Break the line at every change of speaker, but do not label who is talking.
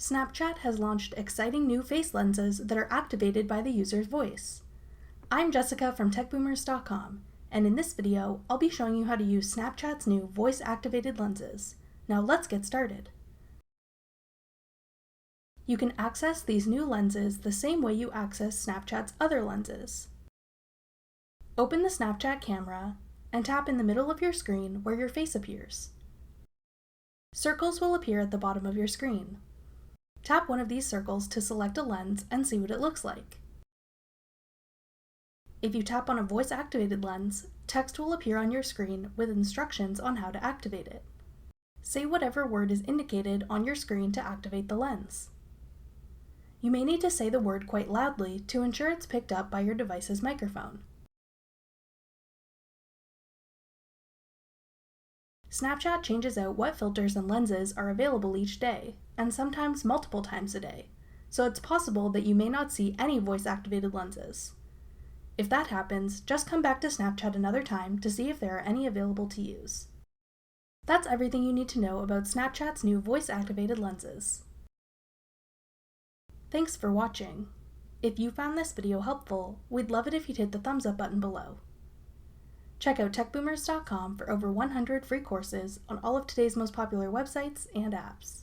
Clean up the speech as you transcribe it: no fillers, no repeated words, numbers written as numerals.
Snapchat has launched exciting new face lenses that are activated by the user's voice. I'm Jessica from TechBoomers.com, and in this video, I'll be showing you how to use Snapchat's new voice-activated lenses. Now let's get started. You can access these new lenses the same way you access Snapchat's other lenses. Open the Snapchat camera and tap in the middle of your screen where your face appears. Circles will appear at the bottom of your screen. Tap one of these circles to select a lens and see what it looks like. If you tap on a voice-activated lens, text will appear on your screen with instructions on how to activate it. Say whatever word is indicated on your screen to activate the lens. You may need to say the word quite loudly to ensure it's picked up by your device's microphone. Snapchat changes out what filters and lenses are available each day, and sometimes multiple times a day, so it's possible that you may not see any voice-activated lenses. If that happens, just come back to Snapchat another time to see if there are any available to use. That's everything you need to know about Snapchat's new voice-activated lenses. Thanks for watching. If you found this video helpful, we'd love it if you'd hit the thumbs up button below. Check out TechBoomers.com for over 100 free courses on all of today's most popular websites and apps.